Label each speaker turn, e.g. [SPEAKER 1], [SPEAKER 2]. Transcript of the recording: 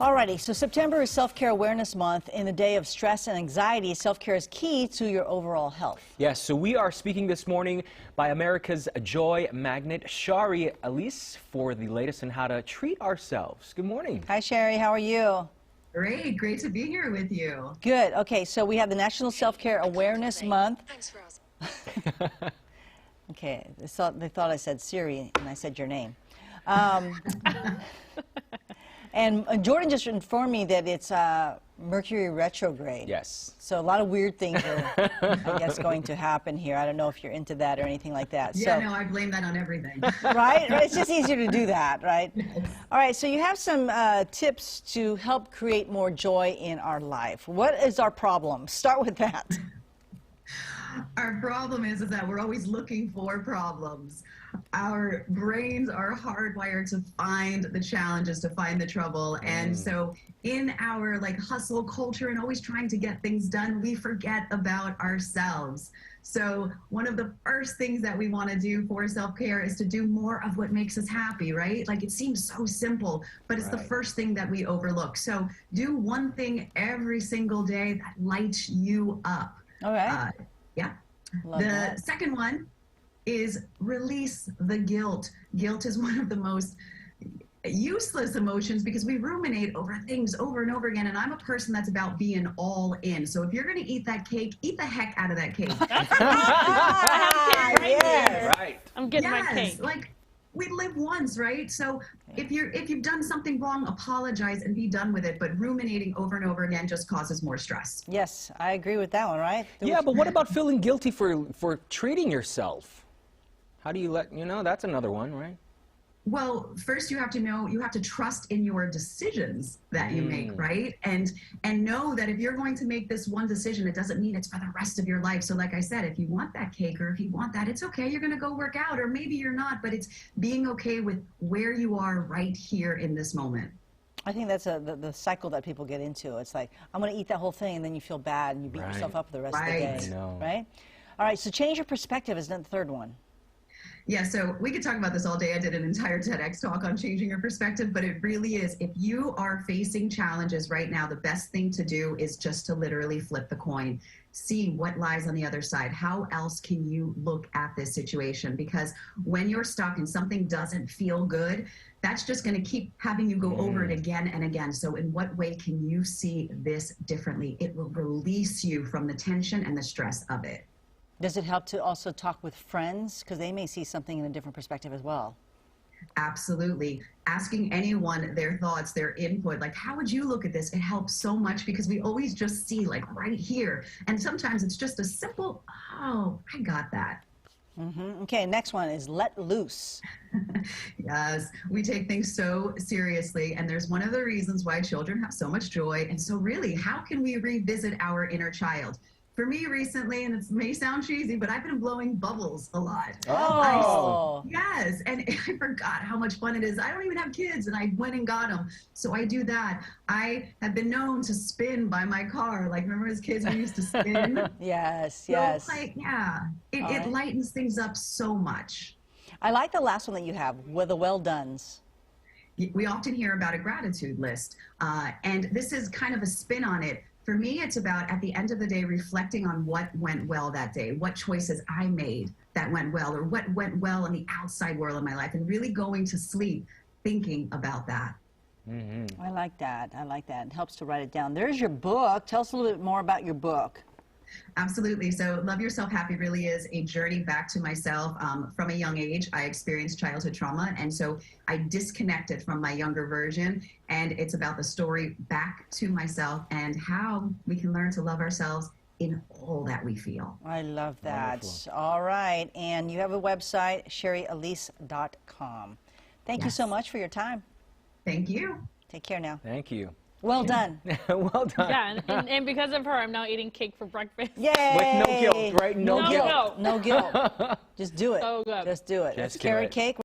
[SPEAKER 1] Alrighty, so September is Self-Care Awareness Month. In the day of stress and anxiety, self-care is key to your overall health.
[SPEAKER 2] Yes, so we are speaking this morning by America's Joy Magnet, Shari Elise, for the latest on how to treat ourselves. Good morning.
[SPEAKER 1] Hi, Sherry. How are you?
[SPEAKER 3] Great to be here with you.
[SPEAKER 1] Good. Okay, so we have the National Self-Care Awareness Month.
[SPEAKER 4] Thanks, Rose.
[SPEAKER 1] Okay, they thought I said Siri, and I said your name. And Jordan just informed me that it's Mercury retrograde.
[SPEAKER 2] Yes.
[SPEAKER 1] So a lot of weird things are, I guess, going to happen here. I don't know if you're into that or anything like that.
[SPEAKER 3] Yeah, no, I blame that on everything.
[SPEAKER 1] Right? It's just easier to do that, right?
[SPEAKER 3] Yes.
[SPEAKER 1] All right, so you have some tips to help create more joy in our life. What is our problem? Start with that.
[SPEAKER 3] Our problem is that we're always looking for problems. Our brains are hardwired to find the challenges, to find the trouble. And so in our hustle culture and always trying to get things done, we forget about ourselves. So one of the first things that we want to do for self-care is to do more of what makes us happy, right? Like, it seems so simple, but it's the first thing that we overlook. So do one thing every single day that lights you up.
[SPEAKER 1] All right.
[SPEAKER 3] Yeah.
[SPEAKER 1] Love
[SPEAKER 3] The
[SPEAKER 1] that.
[SPEAKER 3] second one is release the guilt. Guilt is one of the most useless emotions because we ruminate over things over and over again. And I'm a person that's about being all in. So if you're going to eat that cake, eat the heck out of that cake.
[SPEAKER 2] Right.
[SPEAKER 5] I'm getting my cake.
[SPEAKER 3] We live once, right? So if you've done something wrong, apologize and be done with it. But ruminating over and over again just causes more stress.
[SPEAKER 1] Yes, I agree with that one, right?
[SPEAKER 2] Yeah, but what about feeling guilty for treating yourself? How do you that's another one, right?
[SPEAKER 3] Well, first you have to trust in your decisions that you make, right? And know that if you're going to make this one decision, it doesn't mean it's for the rest of your life. So like I said, if you want that cake or if you want that, it's okay. You're going to go work out, or maybe you're not, but it's being okay with where you are right here in this moment.
[SPEAKER 1] I think that's the cycle that people get into. It's like, I'm going to eat that whole thing, and then you feel bad and you beat yourself up the rest of the day.
[SPEAKER 2] I know.
[SPEAKER 1] Right? All right, so change your perspective is the third one.
[SPEAKER 3] Yeah, so we could talk about this all day. I did an entire TEDx talk on changing your perspective, but it really is, if you are facing challenges right now, the best thing to do is just to literally flip the coin. See what lies on the other side. How else can you look at this situation? Because when you're stuck and something doesn't feel good, that's just going to keep having you go over it again and again. So in what way can you see this differently? It will release you from the tension and the stress of it.
[SPEAKER 1] Does it help to also talk with friends? Because they may see something in a different perspective as well.
[SPEAKER 3] Absolutely. Asking anyone their thoughts, their input, like, how would you look at this? It helps so much because we always just see right here. And sometimes it's just a simple, oh, I got that.
[SPEAKER 1] Okay, next one is let loose.
[SPEAKER 3] Yes, we take things so seriously, and there's one of the reasons why children have so much joy. And so really, how can we revisit our inner child? For me recently, and it may sound cheesy, but I've been blowing bubbles a lot.
[SPEAKER 1] Oh.
[SPEAKER 3] Yes, and I forgot how much fun it is. I don't even have kids, and I went and got them. So I do that. I have been known to spin by my car. Like, remember as kids we used to spin?
[SPEAKER 1] Yes,
[SPEAKER 3] So,
[SPEAKER 1] yes.
[SPEAKER 3] It lightens things up so much.
[SPEAKER 1] I like the last one that you have, with the well dones.
[SPEAKER 3] We often hear about a gratitude list, and this is kind of a spin on it. For me, it's about, at the end of the day, reflecting on what went well that day, what choices I made that went well, or what went well in the outside world of my life, and really going to sleep thinking about that.
[SPEAKER 1] I like that. I like that. It helps to write it down. There's your book. Tell us a little bit more about your book.
[SPEAKER 3] Absolutely. So Love Yourself Happy really is a journey back to myself. From a young age, I experienced childhood trauma, and so I disconnected from my younger version, and it's about the story back to myself and how we can learn to love ourselves in all that we feel.
[SPEAKER 1] I love that.
[SPEAKER 2] Wonderful.
[SPEAKER 1] All right, and you have a website, SherryElise.com. Thank you so much for your time.
[SPEAKER 3] Thank you.
[SPEAKER 1] Take care now.
[SPEAKER 2] Thank you.
[SPEAKER 1] Well done.
[SPEAKER 2] Well done.
[SPEAKER 5] Yeah, and because of her, I'm now eating cake for breakfast.
[SPEAKER 1] Yay!
[SPEAKER 2] With no guilt, right? No
[SPEAKER 5] No
[SPEAKER 2] guilt.
[SPEAKER 5] guilt.
[SPEAKER 1] No guilt. Just do it.
[SPEAKER 5] So good.
[SPEAKER 1] Just do it.
[SPEAKER 2] Just
[SPEAKER 1] It's
[SPEAKER 2] do
[SPEAKER 1] carrot
[SPEAKER 2] it.
[SPEAKER 1] cake.